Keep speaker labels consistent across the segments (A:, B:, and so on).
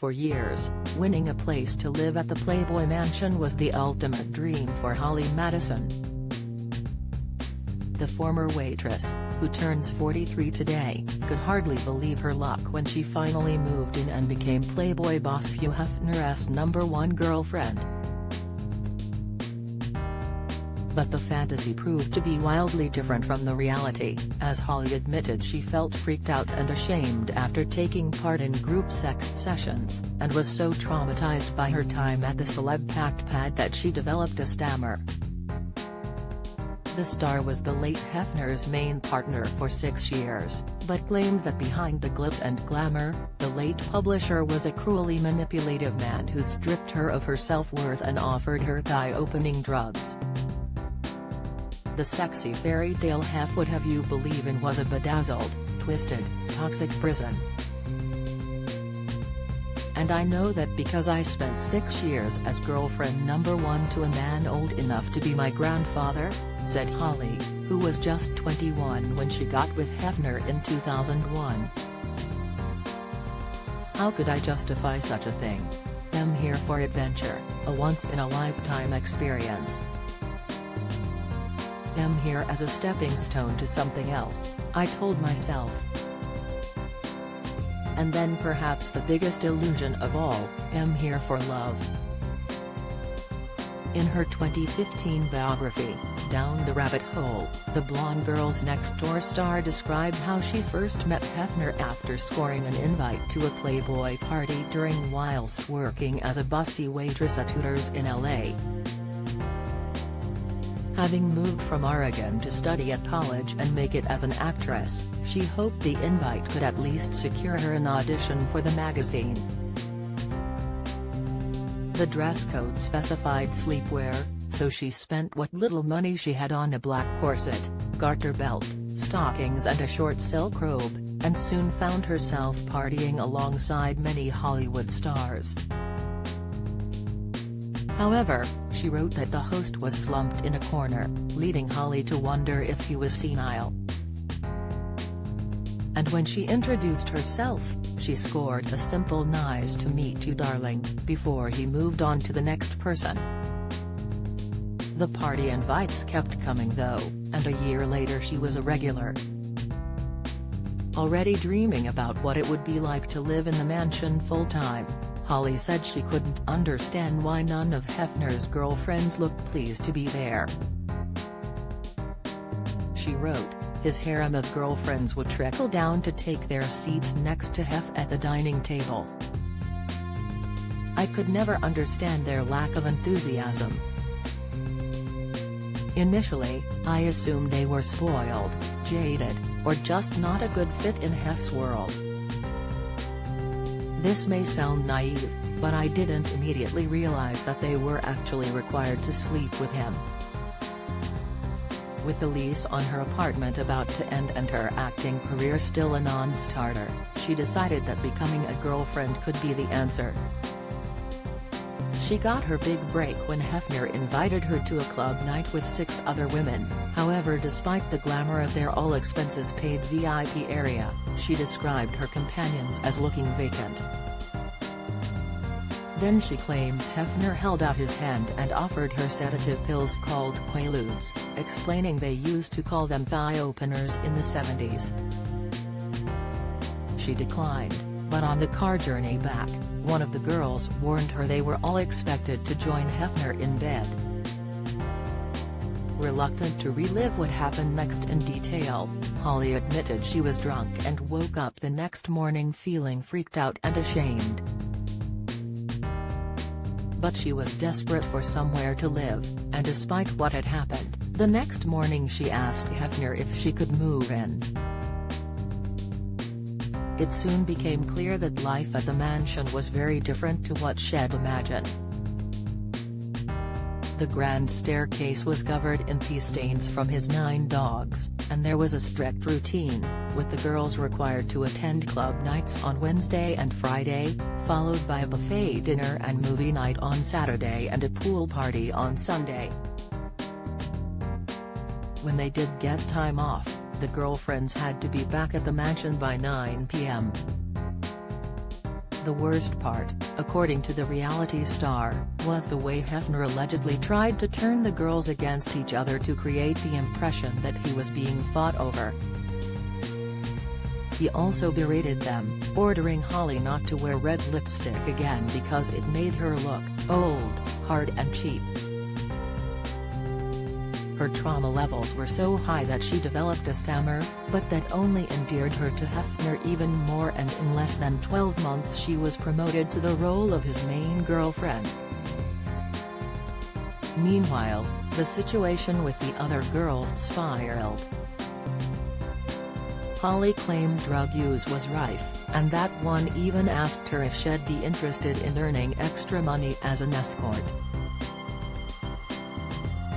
A: for years, winning a place to live at the Playboy mansion was the ultimate dream for Holly Madison. The former waitress, who turns 43 today, could hardly believe her luck when she finally moved in and became Playboy boss Hugh Hefner's #1 girlfriend. But the fantasy proved to be wildly different from the reality, as Holly admitted she felt freaked out and ashamed after taking part in group sex sessions, and was so traumatized by her time at the celeb-packed pad that she developed a stammer. The star was the late Hefner's main partner for 6 years, but claimed that behind the glitz and glamour, the late publisher was a cruelly manipulative man who stripped her of her self-worth and offered her thigh-opening drugs. The sexy fairy tale Hef would have you believe in was a bedazzled, twisted, toxic prison. "And I know that because I spent 6 years as girlfriend #1 to a man old enough to be my grandfather," said Holly, who was just 21 when she got with Hefner in 2001. "How could I justify such a thing? I'm here for adventure, a once-in-a-lifetime experience. I'm here as a stepping stone to something else," I told myself. "And then perhaps the biggest illusion of all, I'm here for love." In her 2015 biography, Down the Rabbit Hole, the blonde Girls Next Door star described how she first met Hefner after scoring an invite to a Playboy party whilst working as a busty waitress at Hooters in LA. Having moved from Oregon to study at college and make it as an actress, she hoped the invite could at least secure her an audition for the magazine. The dress code specified sleepwear, so she spent what little money she had on a black corset, garter belt, stockings and a short silk robe, and soon found herself partying alongside many Hollywood stars. However, she wrote that the host was slumped in a corner, leading Holly to wonder if he was senile. And when she introduced herself, she scored a simple "nice to meet you, darling," before he moved on to the next person. The party invites kept coming though, and a year later she was a regular. Already dreaming about what it would be like to live in the mansion full-time, Holly said she couldn't understand why none of Hefner's girlfriends looked pleased to be there. She wrote, "His harem of girlfriends would trickle down to take their seats next to Hef at the dining table. I could never understand their lack of enthusiasm. Initially, I assumed they were spoiled, jaded, or just not a good fit in Hef's world. This may sound naive, but I didn't immediately realize that they were actually required to sleep with him." With the lease on her apartment about to end and her acting career still a non-starter, she decided that becoming a girlfriend could be the answer. She got her big break when Hefner invited her to a club night with 6 other women. However, despite the glamour of their all-expenses-paid VIP area, she described her companions as looking vacant. Then she claims Hefner held out his hand and offered her sedative pills called Quaaludes, explaining they used to call them thigh openers in the 70s. She declined, but on the car journey back, one of the girls warned her they were all expected to join Hefner in bed. Reluctant to relive what happened next in detail, Holly admitted she was drunk and woke up the next morning feeling freaked out and ashamed. But she was desperate for somewhere to live, and despite what had happened, the next morning she asked Hefner if she could move in. It soon became clear that life at the mansion was very different to what she'd imagined. The grand staircase was covered in pee stains from his 9 dogs, and there was a strict routine, with the girls required to attend club nights on Wednesday and Friday, followed by a buffet dinner and movie night on Saturday and a pool party on Sunday. When they did get time off, the girlfriends had to be back at the mansion by 9 p.m. The worst part, according to the reality star, was the way Hefner allegedly tried to turn the girls against each other to create the impression that he was being fought over. He also berated them, ordering Holly not to wear red lipstick again because it made her look old, hard and cheap. Her trauma levels were so high that she developed a stammer, but that only endeared her to Hefner even more, and in less than 12 months she was promoted to the role of his main girlfriend. Meanwhile, the situation with the other girls spiraled. Holly claimed drug use was rife, and that one even asked her if she'd be interested in earning extra money as an escort.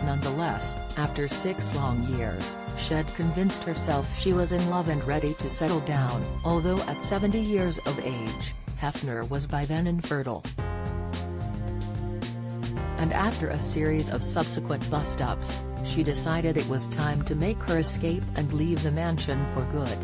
A: Nonetheless, after 6 long years, she'd convinced herself she was in love and ready to settle down, although at 70 years of age, Hefner was by then infertile. And after a series of subsequent bust-ups, she decided it was time to make her escape and leave the mansion for good.